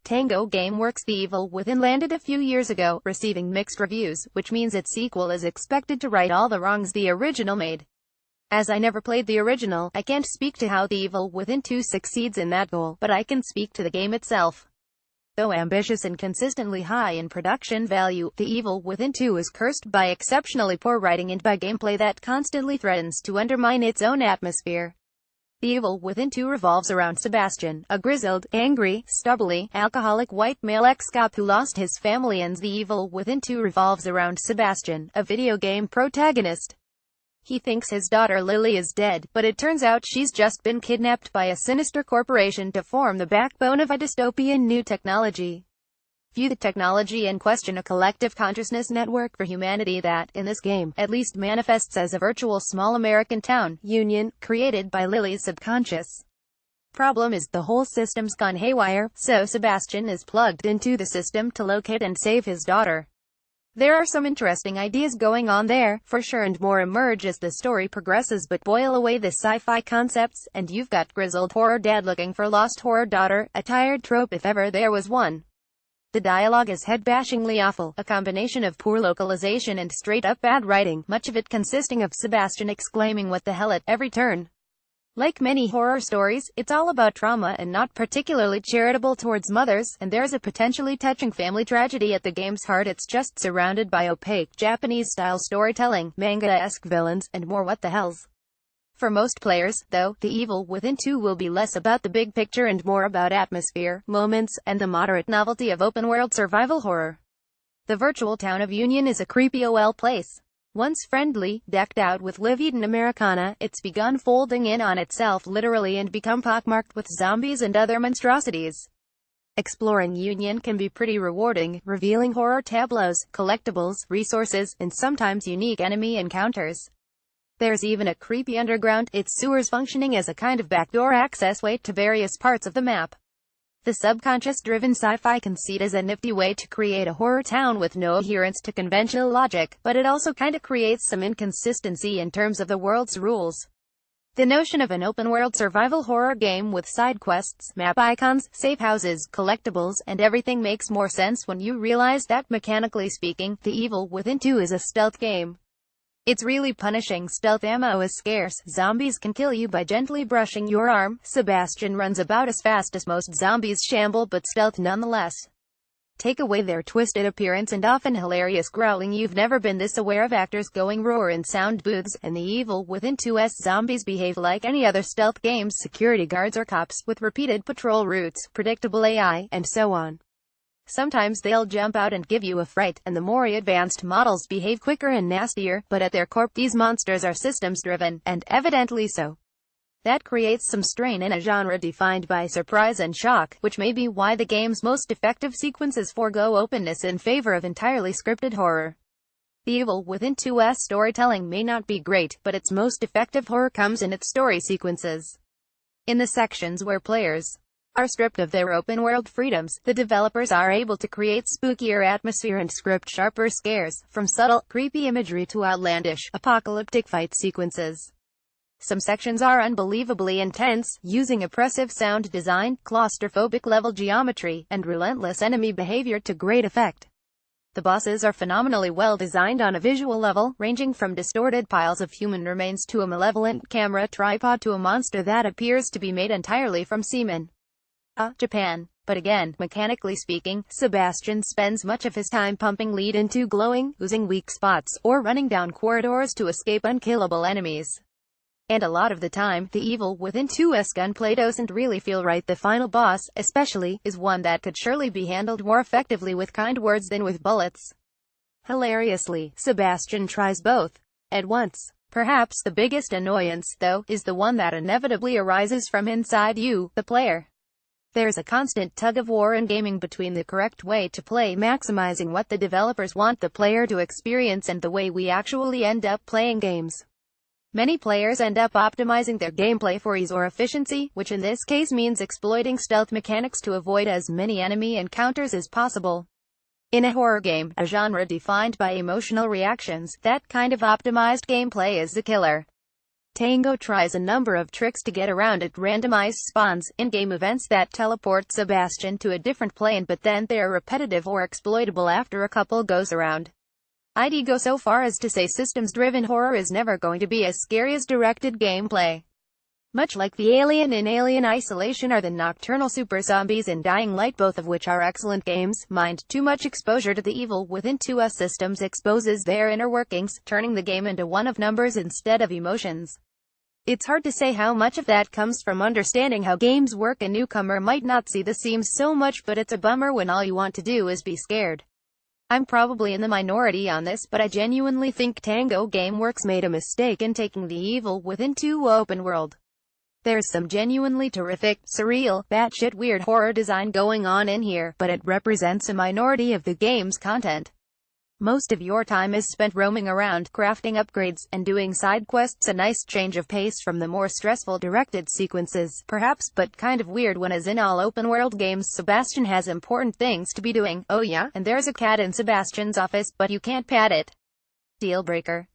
Tango Gameworks The Evil Within landed a few years ago, receiving mixed reviews, which means its sequel is expected to right all the wrongs the original made. As I never played the original, I can't speak to how The Evil Within 2 succeeds in that goal, but I can speak to the game itself. Though ambitious and consistently high in production value, The Evil Within 2 is cursed by exceptionally poor writing and by gameplay that constantly threatens to undermine its own atmosphere. The Evil Within 2 revolves around Sebastian, a grizzled, angry, stubbly, alcoholic white male ex-cop who lost his family, and The Evil Within 2 revolves around Sebastian, a video game protagonist. He thinks his daughter Lily is dead, but it turns out she's just been kidnapped by a sinister corporation to form the backbone of a dystopian new technology. View the technology and question a collective consciousness network for humanity that, in this game, at least manifests as a virtual small American town, Union, created by Lily's subconscious. Problem is, the whole system's gone haywire, so Sebastian is plugged into the system to locate and save his daughter. There are some interesting ideas going on there, for sure, and more emerge as the story progresses, but boil away the sci-fi concepts, and you've got grizzled horror dad looking for lost horror daughter, a tired trope if ever there was one. The dialogue is head-bashingly awful, a combination of poor localization and straight-up bad writing, much of it consisting of Sebastian exclaiming "what the hell" at every turn. Like many horror stories, it's all about trauma and not particularly charitable towards mothers, and there's a potentially touching family tragedy at the game's heart. It's just surrounded by opaque, Japanese-style storytelling, manga-esque villains, and more what the hells. For most players, though, The Evil Within 2 will be less about the big picture and more about atmosphere, moments, and the moderate novelty of open-world survival horror. The virtual town of Union is a creepy OL place. Once friendly, decked out with live-eaten Americana, it's begun folding in on itself literally and become pockmarked with zombies and other monstrosities. Exploring Union can be pretty rewarding, revealing horror tableaus, collectibles, resources, and sometimes unique enemy encounters. There's even a creepy underground, its sewers functioning as a kind of backdoor access way to various parts of the map. The subconscious-driven sci-fi conceit is a nifty way to create a horror town with no adherence to conventional logic, but it also kinda creates some inconsistency in terms of the world's rules. The notion of an open-world survival horror game with side quests, map icons, safe houses, collectibles, and everything makes more sense when you realize that, mechanically speaking, The Evil Within 2 is a stealth game. It's really punishing. Stealth ammo is scarce. Zombies can kill you by gently brushing your arm. Sebastian runs about as fast as most zombies shamble, but stealth nonetheless. Take away their twisted appearance and often hilarious growling, you've never been this aware of actors going roar in sound booths, and The Evil Within 2's zombies behave like any other stealth game's security guards or cops, with repeated patrol routes, predictable AI, and so on. Sometimes they'll jump out and give you a fright, and the more advanced models behave quicker and nastier, but at their core, these monsters are systems-driven, and evidently so. That creates some strain in a genre defined by surprise and shock, which may be why the game's most effective sequences forego openness in favor of entirely scripted horror. The Evil Within 2's storytelling may not be great, but its most effective horror comes in its story sequences. In the sections where players are stripped of their open-world freedoms, the developers are able to create spookier atmosphere and script sharper scares, from subtle, creepy imagery to outlandish, apocalyptic fight sequences. Some sections are unbelievably intense, using oppressive sound design, claustrophobic level geometry, and relentless enemy behavior to great effect. The bosses are phenomenally well designed on a visual level, ranging from distorted piles of human remains to a malevolent camera tripod to a monster that appears to be made entirely from semen. Japan. But again, mechanically speaking, Sebastian spends much of his time pumping lead into glowing, oozing weak spots, or running down corridors to escape unkillable enemies. And a lot of the time, The Evil Within 2's gunplay doesn't really feel right. The final boss, especially, is one that could surely be handled more effectively with kind words than with bullets. Hilariously, Sebastian tries both at once. Perhaps the biggest annoyance, though, is the one that inevitably arises from inside you, the player. There's a constant tug-of-war in gaming between the correct way to play, maximizing what the developers want the player to experience, and the way we actually end up playing games. Many players end up optimizing their gameplay for ease or efficiency, which in this case means exploiting stealth mechanics to avoid as many enemy encounters as possible. In a horror game, a genre defined by emotional reactions, that kind of optimized gameplay is the killer. Tango tries a number of tricks to get around it: randomized spawns, in-game events that teleport Sebastian to a different plane but then they're repetitive or exploitable after a couple goes around. I'd go so far as to say systems-driven horror is never going to be as scary as directed gameplay. Much like the Alien in Alien Isolation or the Nocturnal Super Zombies in Dying Light, both of which are excellent games. Mind, too much exposure to the evil within 2 systems exposes their inner workings, turning the game into one of numbers instead of emotions. It's hard to say how much of that comes from understanding how games work. A newcomer might not see the seams so much, but it's a bummer when all you want to do is be scared. I'm probably in the minority on this, but I genuinely think Tango Gameworks made a mistake in taking the evil within 2 open world. There's some genuinely terrific, surreal, batshit weird horror design going on in here, but it represents a minority of the game's content. Most of your time is spent roaming around, crafting upgrades, and doing side quests, a nice change of pace from the more stressful directed sequences, perhaps, but kind of weird when, as in all open-world games, Sebastian has important things to be doing. Oh yeah, and there's a cat in Sebastian's office, but you can't pat it. Deal breaker.